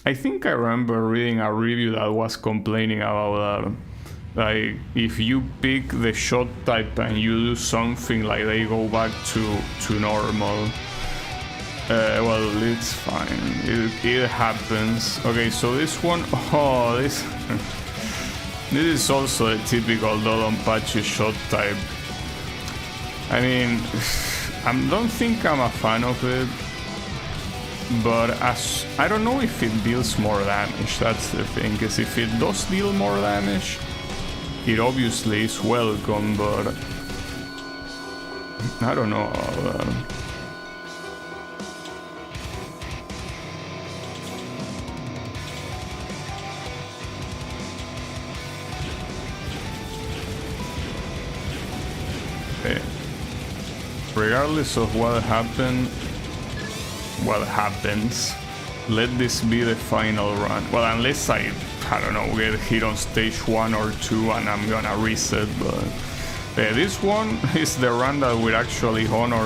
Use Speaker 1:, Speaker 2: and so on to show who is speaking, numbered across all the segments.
Speaker 1: I think I remember reading a review that was complaining about that. Like, if you pick the shot type and you do something, like they go back to normal. Well, it's fine. It happens. Okay, so this one, oh, this is also a typical Dodonpachi shot type. I mean, I don't think I'm a fan of it, but as I don't know if it deals more damage. That's the thing, because if it does deal more damage, it obviously is welcome, but I don't know about that. Okay. Regardless of what happens, let this be the final run. Well, unless I don't know, get hit on stage 1 or 2 and I'm gonna reset, but this one is the run that will actually honor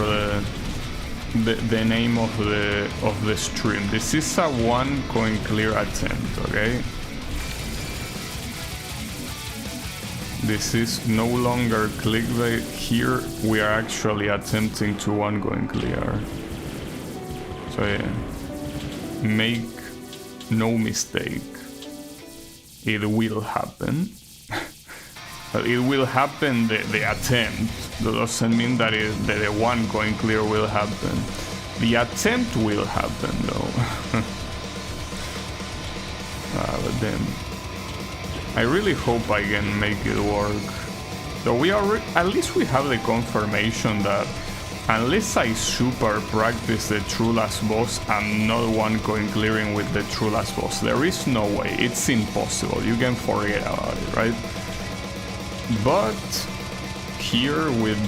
Speaker 1: the name of the stream. This is a 1 coin clear attempt, okay? This is no longer clickbait. Here we are actually attempting to 1 coin clear. So yeah, make no mistake, it will happen. But it will happen, the attempt. That doesn't mean that the 1 coin clear will happen. The attempt will happen though. But then I really hope I can make it work. So we are at least we have the confirmation that unless I super practice the true last boss, I'm not 1 coin clearing with the true last boss. There is no way. It's impossible. You can forget about it, right? But here with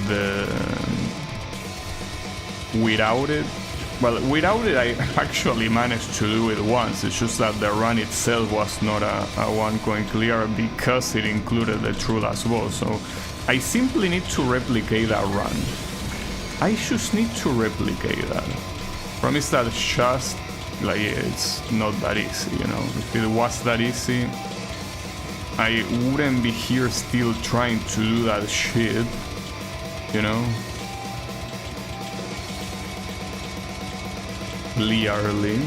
Speaker 1: without it, I actually managed to do it once. It's just that the run itself was not a 1 coin clear because it included the true last boss. So I simply need to replicate that run. I just need to replicate that. Promise that just like it's not that easy, you know. If it was that easy, I wouldn't be here still trying to do that shit, you know. Clearly.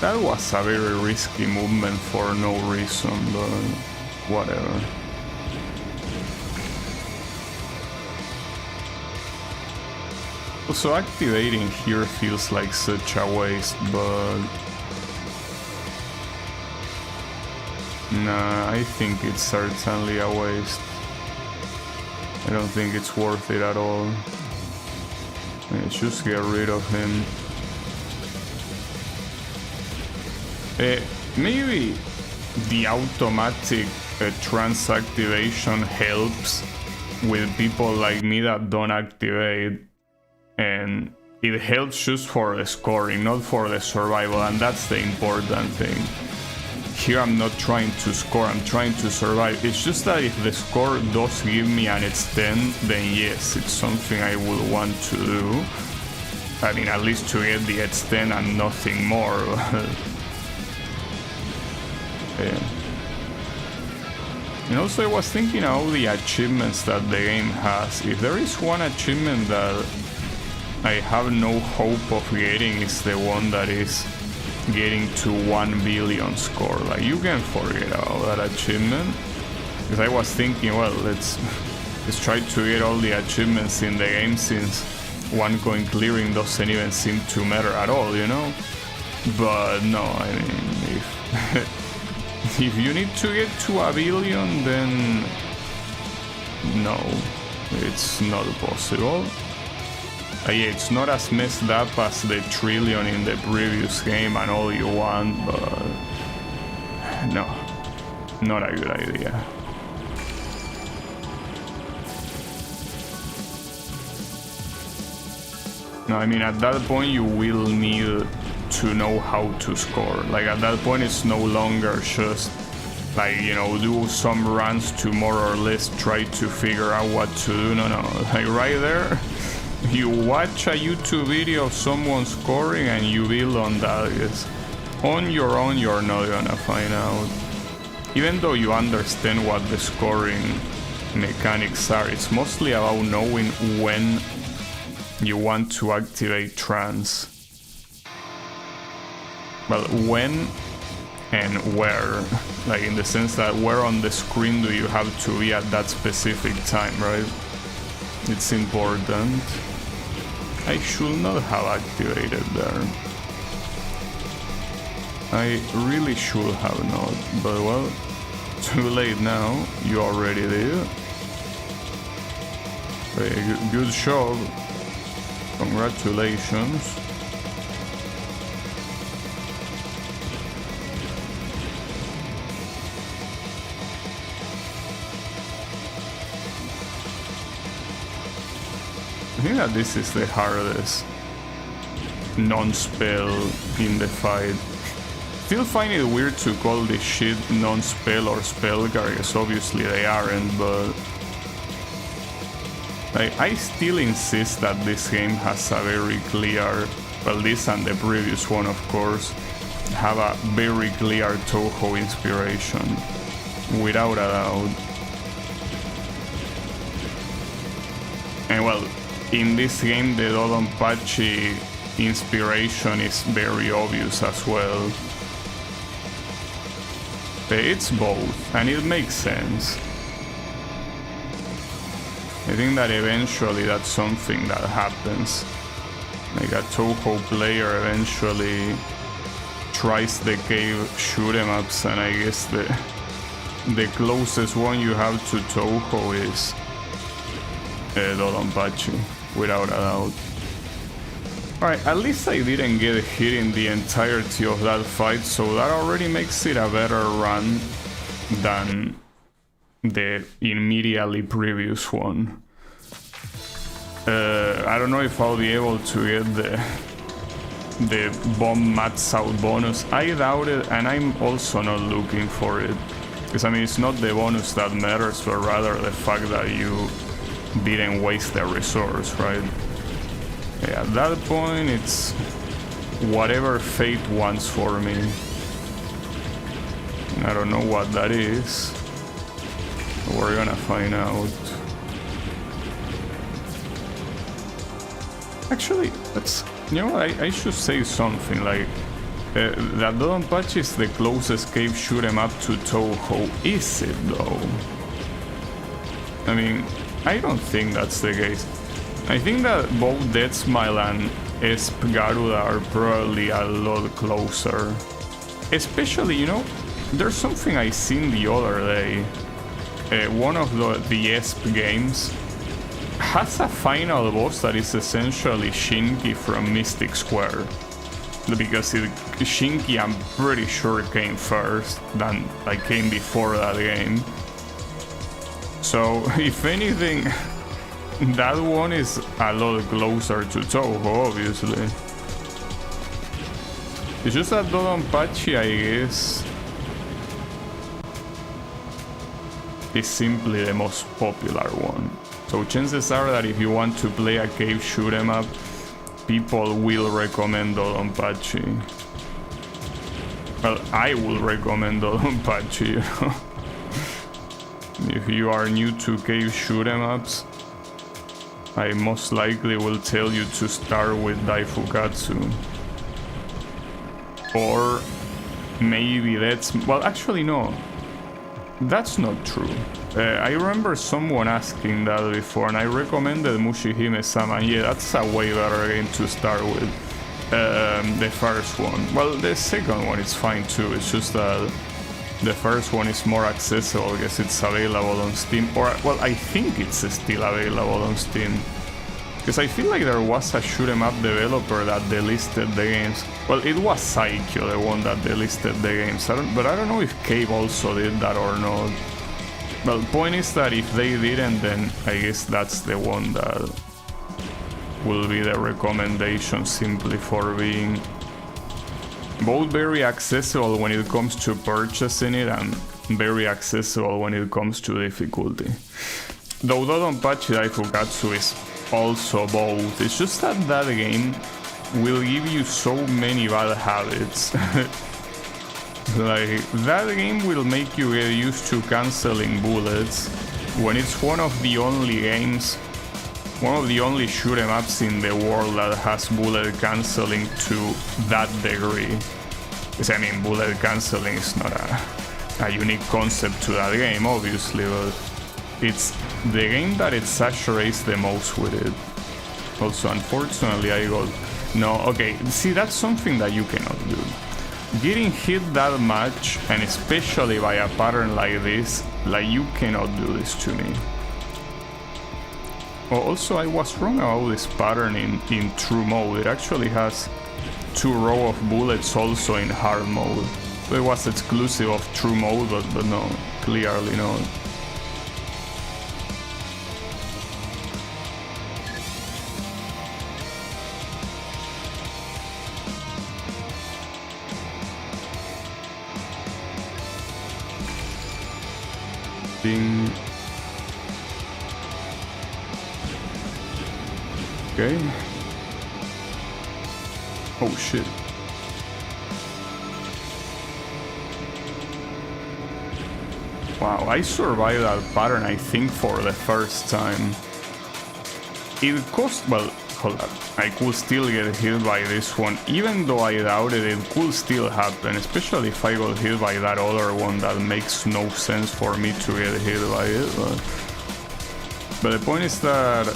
Speaker 1: That was a very risky movement for no reason, but whatever. Also, activating here feels like such a waste, but nah, I think it's certainly a waste. I don't think it's worth it at all. Let's just get rid of him. Maybe the automatic trans activation helps with people like me that don't activate, and it helps just for the scoring, not for the survival, and that's the important thing. Here I'm not trying to score, I'm trying to survive. It's just that if the score does give me an extend, then yes, it's something I would want to do. I mean, at least to get the extend and nothing more. Yeah. And also I was thinking of all the achievements that the game has. If there is one achievement that I have no hope of getting, is the one that is getting to 1 billion score. Like, you can forget about that achievement. Because I was thinking, well, let's try to get all the achievements in the game, since 1 coin clearing doesn't even seem to matter at all, you know? But no, I mean, if you need to get to 1 billion, then no, it's not possible. Yeah, it's not as messed up as the trillion in the previous game and all you want, but no, not a good idea. No, I mean, at that point you will need to know how to score. Like, at that point it's no longer just like, you know, do some runs to more or less try to figure out what to do. No, like right there, you watch a YouTube video of someone scoring and you build on that. Yes. On your own, you're not gonna find out. Even though you understand what the scoring mechanics are, it's mostly about knowing when you want to activate trance. Well, when and where, like in the sense that where on the screen do you have to be at that specific time, right? It's important. I should not have activated there. I really should have not, but well, too late now. You already did. Good job. Congratulations. I think that this is the hardest non-spell in the fight. Still find it weird to call this shit non-spell or spell guard, because obviously they aren't, but I still insist that this game has a very clear, well, this and the previous one of course, have a very clear Toho inspiration, without a doubt. And well, in this game the Dodonpachi inspiration is very obvious as well. It's both, and it makes sense. I think that eventually that's something that happens. Like a Toho player eventually tries the cave shoot 'em ups, and I guess the closest one you have to Toho is Dodonpachi, without a doubt. Alright, at least I didn't get hit in the entirety of that fight, so that already makes it a better run than the immediately previous one. I don't know if I'll be able to get the bomb mats out bonus. I doubt it, and I'm also not looking for it. Because I mean, it's not the bonus that matters, but rather the fact that you didn't waste the resource, right? Yeah, at that point, it's whatever fate wants for me. I don't know what that is. We're gonna find out. Actually, let's, you know, I should say something like that Dodonpachi is the closest cave shoot 'em up to Toho. Is it though? I mean, I don't think that's the case. I think that both Dead Smile and Esp Garuda are probably a lot closer. Especially, you know, there's something I seen the other day. One of the Esp games has a final boss that is essentially Shinki from Mystic Square. Because Shinki, I'm pretty sure, came first, than like came before that game. So, if anything, that one is a lot closer to Toho, obviously. It's just that Dodonpachi, I guess, is simply the most popular one. So chances are that if you want to play a cave shoot 'em up, people will recommend Dodonpachi. Well, I will recommend Dodonpachi, you know. If you are new to cave shoot 'em ups, I most likely will tell you to start with Daifukatsu. Or maybe that's... well, actually no. That's not true. I remember someone asking that before, and I recommended Mushihime-sama, and yeah, that's a way better game to start with. The first one. Well, the second one is fine too, it's just that the first one is more accessible because it's available on Steam, or, well, I think it's still available on Steam. Because I feel like there was a shoot 'em up developer that delisted the games. Well, it was Saikyo, the one that delisted the games, but I don't know if Cave also did that or not. Well, point is that if they didn't, then I guess that's the one that will be the recommendation, simply for being both very accessible when it comes to purchasing it, and very accessible when it comes to difficulty. Though Dodonpachi Daifukatsu is also both, it's just that that game will give you so many bad habits. Like, that game will make you get used to canceling bullets when it's one of the only games, one of the only shoot 'em ups in the world that has bullet canceling to that degree. Because, I mean, bullet canceling is not a unique concept to that game, obviously, but it's the game that it saturates the most with it. Also, unfortunately, I got... No, okay, see, that's something that you cannot do. Getting hit that much, and especially by a pattern like this, like, you cannot do this to me. Oh, also, I was wrong about this pattern in true mode. It actually has 2 rows of bullets also in hard mode. It was exclusive of true mode, but no, clearly not. Ding. Okay. Oh shit. Wow, I survived that pattern, I think, for the first time. It cost... well, hold up. I could still get hit by this one, even though I doubted it could still happen, especially if I got hit by that other one that makes no sense for me to get hit by it. But the point is that,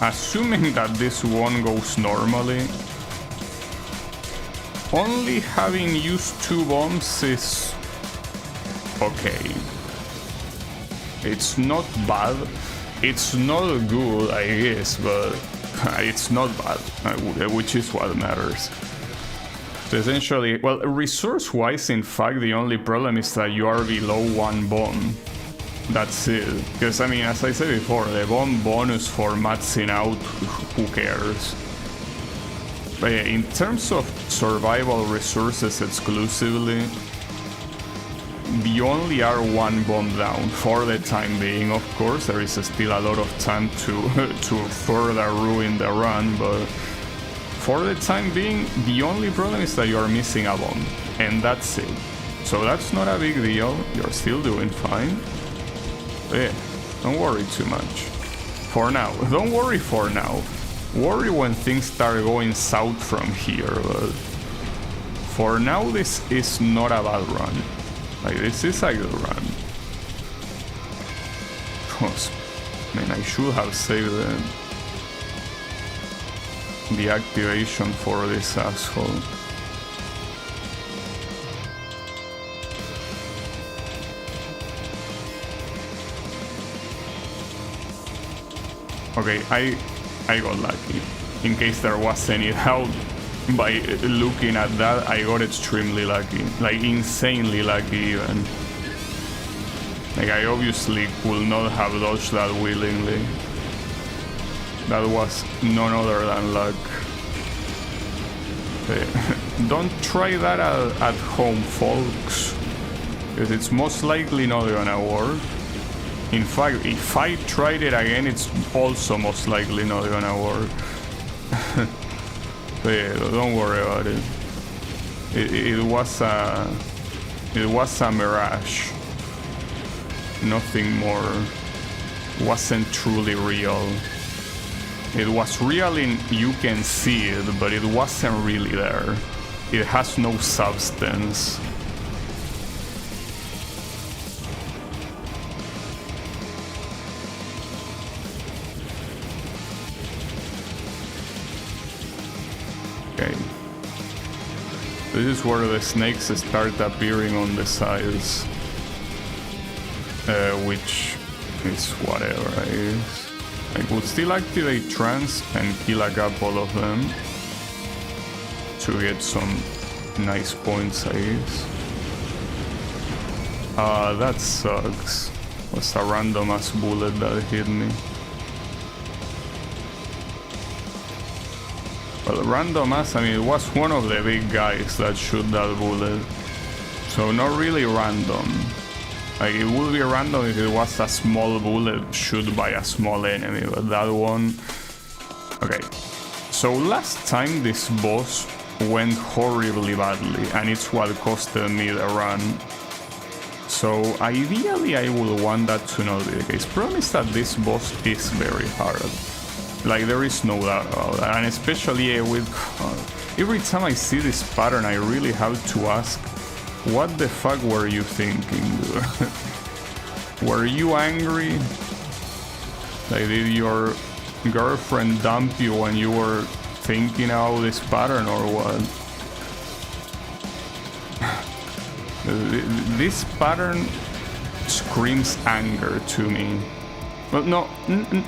Speaker 1: assuming that this one goes normally, only having used 2 bombs is okay. It's not bad. It's not good, I guess, but it's not bad, which is what matters. So essentially, well, resource-wise, in fact, the only problem is that you are below 1 bomb. That's it. Because, I mean, as I said before, the bomb bonus for maxing out, who cares? But yeah, in terms of survival resources exclusively, the only are 1 bomb down for the time being. Of course, there is still a lot of time to further ruin the run, but for the time being, the only problem is that you are missing a bomb, and that's it. So that's not a big deal. You're still doing fine. But yeah, don't worry too much. For now, don't worry for now. Worry when things start going south from here, but for now, this is not a bad run. Like, this is a good run. Man, I should have saved the activation for this asshole. Okay, I got lucky. In case there was any doubt, by looking at that, I got extremely lucky. Like, insanely lucky even. Like, I obviously could not have dodged that willingly. That was none other than luck. Don't try that at home, folks, because it's most likely not gonna work. In fact, if I tried it again, it's also most likely not gonna work. So yeah, don't worry about it. It was a mirage. Nothing more. Wasn't truly real. It was real in you can see it, but it wasn't really there. It has no substance. Okay. This is where the snakes start appearing on the sides. Which is whatever, I guess. I could still activate trance and kill a couple of them to get some nice points, I guess. That sucks. It was a random ass bullet that hit me. Well, random ass, I mean, it was one of the big guys that shoot that bullet. So not really random. Like, it would be random if it was a small bullet shot by a small enemy, but that one... Okay. So last time this boss went horribly badly, and it's what costed me the run. So ideally I would want that to not be the case. Problem is that this boss is very hard. Like, there is no doubt about that, and especially with... every time I see this pattern, I really have to ask, what the fuck were you thinking, dude? Were you angry? Like, did your girlfriend dump you when you were thinking about this pattern, or what? This pattern screams anger to me. Well, no,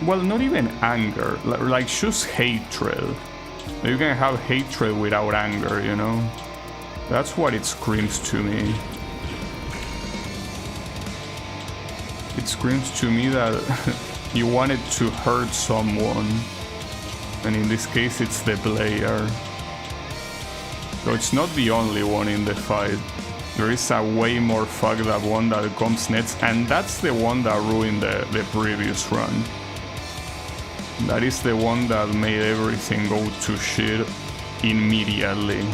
Speaker 1: well, not even anger, like just hatred. You can have hatred without anger, you know? That's what it screams to me. It screams to me that you wanted to hurt someone, and in this case it's the player. So it's not the only one in the fight. There is a way more fucked up one that comes next, and that's the one that ruined the previous run. That is the one that made everything go to shit immediately.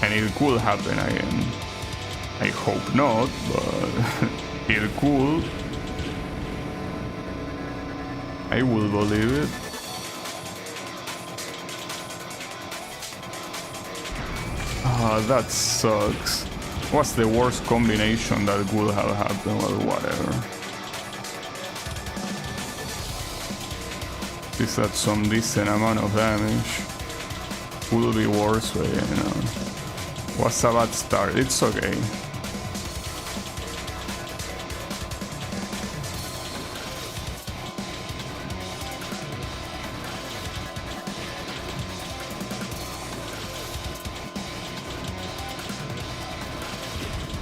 Speaker 1: And it could happen again. I hope not, but it could. I will believe it. Ah, that sucks. What's the worst combination that could have happened? Well, whatever. Is that some decent amount of damage? Will be worse, but you know. Was a bad start. It's okay.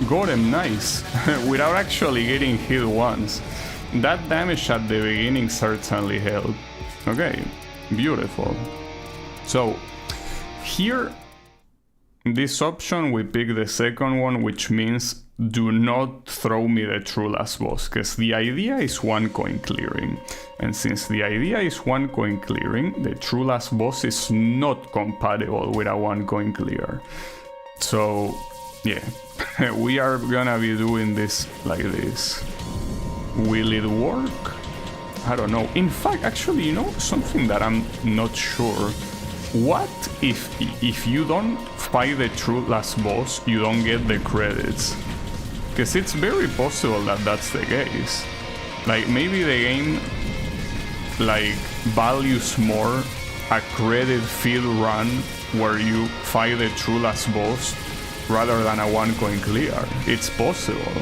Speaker 1: Got him, nice. Without actually getting hit once. That damage at the beginning certainly helped. Okay, beautiful. So, here, this option, we pick the second one, which means do not throw me the true last boss, because the idea is one coin clearing. And since the idea is one coin clearing, the true last boss is not compatible with a one coin clear. So, yeah, we are gonna be doing this like this. Will it work? I don't know. In fact, actually, you know, something that I'm not sure. What if you don't fight the true last boss, you don't get the credits? Because it's very possible that that's the case. Like, maybe the game, like, values more a credit filled run where you fight the true last boss rather than a one coin clear. It's possible.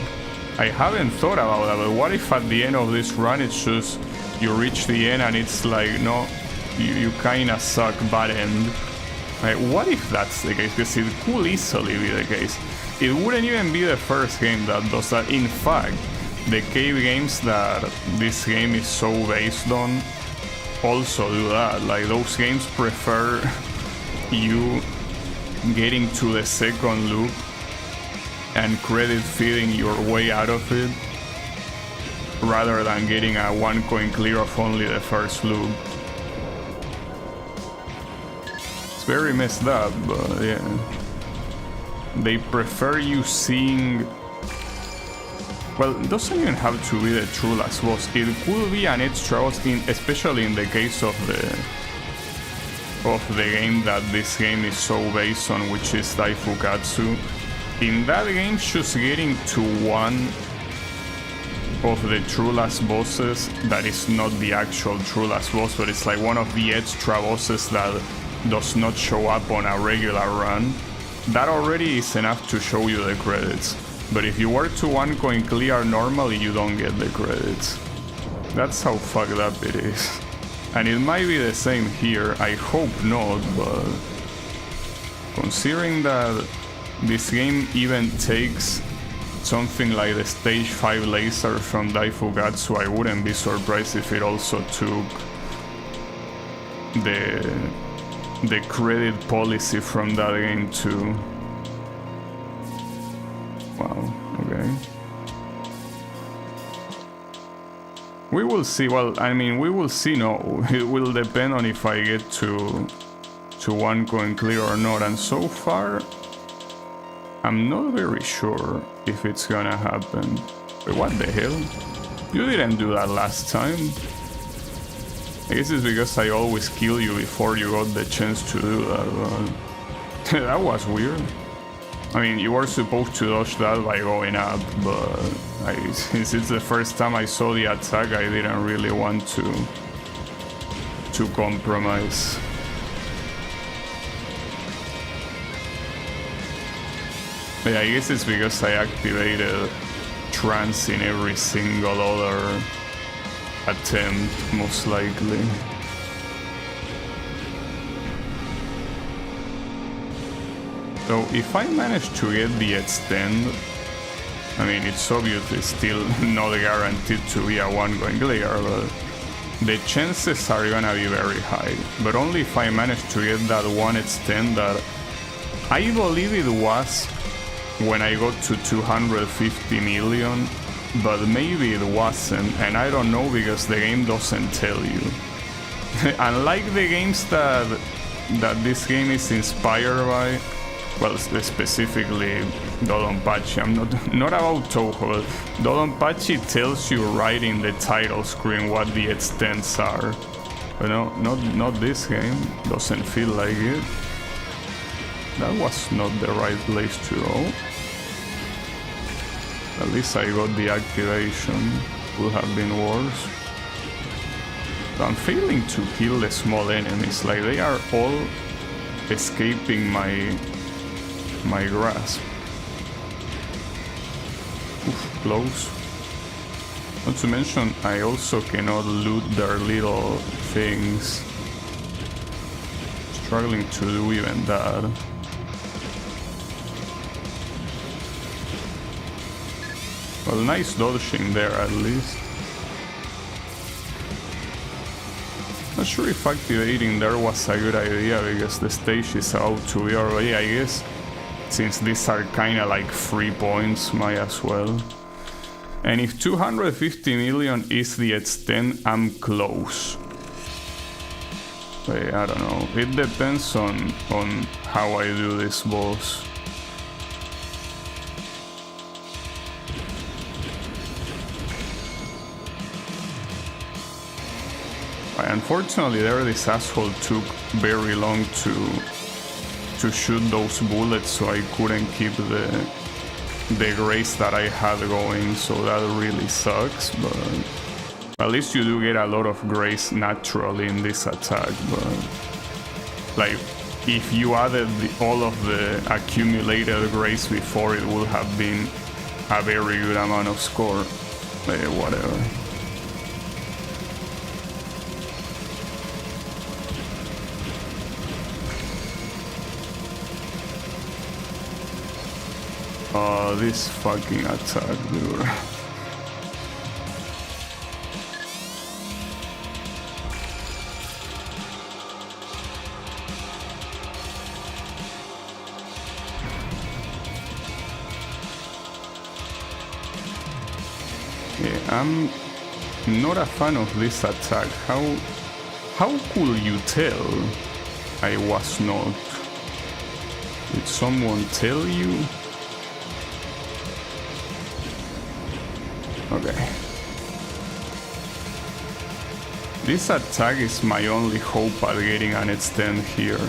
Speaker 1: I haven't thought about that, but what if at the end of this run it's just you reach the end and it's like, no, you kinda suck, bad end. Like, what if that's the case? Because it could easily be the case. It wouldn't even be the first game that does that. In fact, the cave games that this game is so based on also do that. Like, those games prefer you getting to the second loop and credit feeding your way out of it rather than getting a one coin clear of only the first loop. It's very messed up, but yeah. They prefer you seeing... Well, it doesn't even have to be the true last boss. It could be an extra boss, especially in the case of the game that this game is so based on, which is Daifukatsu. In that game, just getting to one of the true last bosses that is not the actual true last boss, but it's like one of the extra bosses that does not show up on a regular run, that already is enough to show you the credits. But if you were to one coin clear normally, you don't get the credits. That's how fucked up it is. And it might be the same here, I hope not, but considering that this game even takes something like the stage 5 laser from Daifukatsu, I wouldn't be surprised if it also took the credit policy from that game too. Wow, okay. We will see. Well, I mean, we will see. No, it will depend on if I get to one coin clear or not. And so far, I'm not very sure if it's gonna happen. Wait, what the hell? You didn't do that last time. I guess it's because I always kill you before you got the chance to do that. But that was weird. I mean, you were supposed to dodge that by going up, but since it's the first time I saw the attack, I didn't really want to compromise. Yeah, I guess it's because I activated trance in every single other attempt, most likely. So if I manage to get the extend, I mean, it's obviously still not guaranteed to be a one coin clear, but the chances are gonna be very high. But only if I manage to get that one extend that I believe it was when I got to 250 million, but maybe it wasn't, and I don't know because the game doesn't tell you. Unlike the games that this game is inspired by, well, specifically Danmaku, I'm not about Toho, but Danmaku tells you right in the title screen what the extents are. But no, not this game, doesn't feel like it. That was not the right place to go. At least I got the activation, would have been worse. But I'm failing to kill the small enemies, like they are all escaping my grasp. Oof, close. Not to mention, I also cannot loot their little things. Struggling to do even that. Well, nice dodging there at least. Not sure if activating there was a good idea because the stage is about to be already, I guess. Since these are kinda like 3 points, might as well. And if 250 million is the extent, I'm close. Wait, I don't know. It depends on how I do this boss. Unfortunately, there this asshole took very long to shoot those bullets, so I couldn't keep the grace that I had going, so that really sucks, but at least you do get a lot of grace naturally in this attack. But like, if you added all of the accumulated grace before, it would have been a very good amount of score. Whatever. Oh, this fucking attack, dude. Yeah, I'm not a fan of this attack. How could you tell I was not? Did someone tell you? Okay. This attack is my only hope at getting an extend here.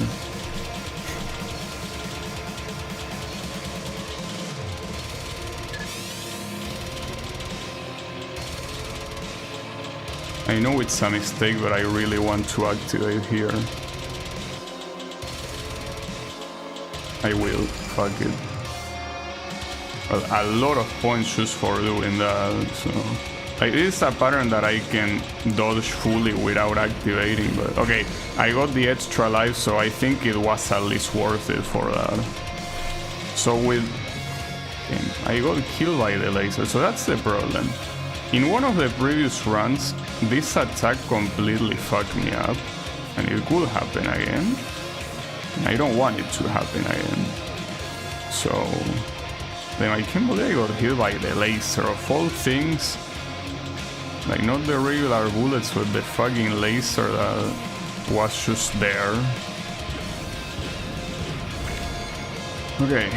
Speaker 1: I know it's a mistake, but I really want to activate here. I will. Fuck it. Well, a lot of points just for doing that, so... Like, this is a pattern that I can dodge fully without activating, but... Okay, I got the extra life, so I think it was at least worth it for that. So with... I got killed by the laser, so that's the problem. In one of the previous runs, this attack completely fucked me up, and it could happen again. I don't want it to happen again. So... Then I can't believe I got hit by the laser. Of all things, Like, not the regular bullets, but the fucking laser that was just there. Okay,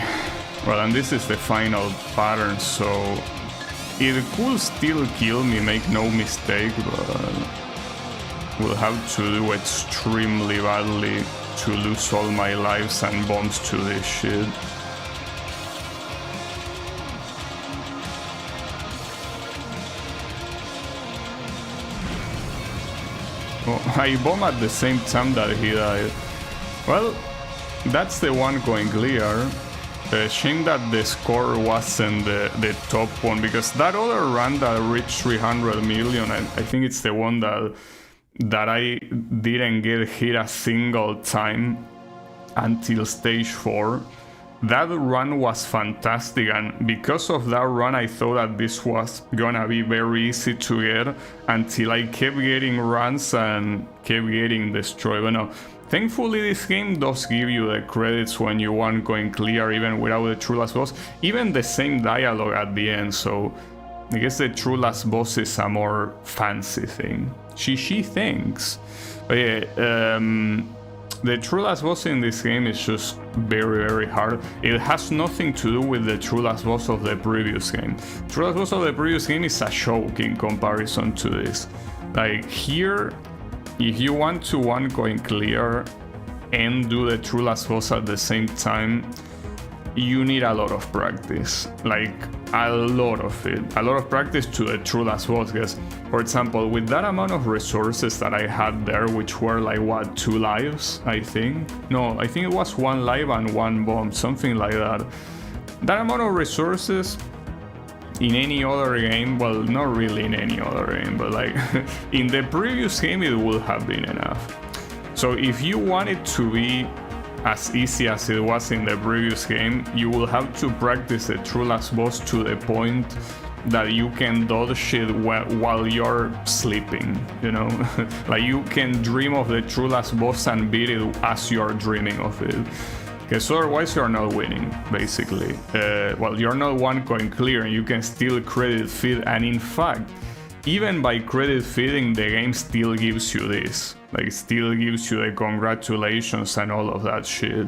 Speaker 1: well, and this is the final pattern, so it could still kill me, make no mistake, but we'll have to do extremely badly to lose all my lives and bombs to this shit. Oh, I bomb at the same time that he died. Well, that's the one going clear. Shame that the score wasn't the top one, because that other run that reached 300 million, I think it's the one that I didn't get hit a single time until stage 4. That run was fantastic, and because of that run I thought that this was gonna be very easy to get until I kept getting runs and kept getting destroyed. But no, thankfully this game does give you the credits when you want going clear, even without the true last boss, even the same dialogue at the end, so I guess the true last boss is a more fancy thing. She thinks. But yeah, the true last boss in this game is just very, very hard. It has nothing to do with the true last boss of the previous game. True last boss of the previous game is a joke in comparison to this. Like, here, if you want to one going clear and do the true last boss at the same time, you need a lot of practice, like a lot of it, a lot of practice to the true last boss. Because, for example, with that amount of resources that I had there, which were like what, 2 lives, I think? No, I think it was 1 life and 1 bomb, something like that. That amount of resources in any other game, well, not really in any other game, but like in the previous game it would have been enough. So if you want it to be as easy as it was in the previous game, you will have to practice the true last boss to the point that you can dodge shit while you're sleeping, you know? Like, you can dream of the true last boss and beat it as you're dreaming of it. Because otherwise you're not winning, basically. Well, you're not one going clear, and you can still credit feed, and in fact, even by credit feeding, the game still gives you this. Like, still gives you the congratulations and all of that shit.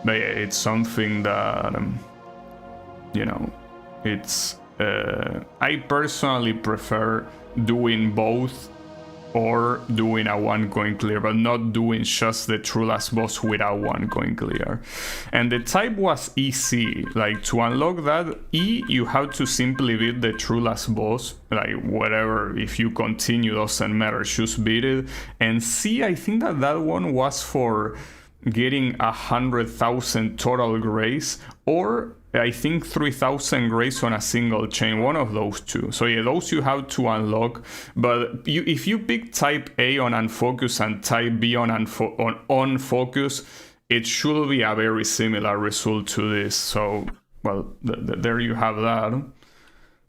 Speaker 1: But yeah, it's something that, you know, it's... I personally prefer doing both, or doing a one going clear, but not doing just the true last boss without one going clear. And the type was easy. Like, to unlock that, E, you have to simply beat the true last boss, like whatever, if you continue doesn't matter, just beat it. And C, I think that one was for getting 100,000 total grace, or I think 3,000 grace on a single chain, one of those two. So yeah, those you have to unlock. But if you pick type A on unfocus and type B on focus, it should be a very similar result to this. So, well, there you have that.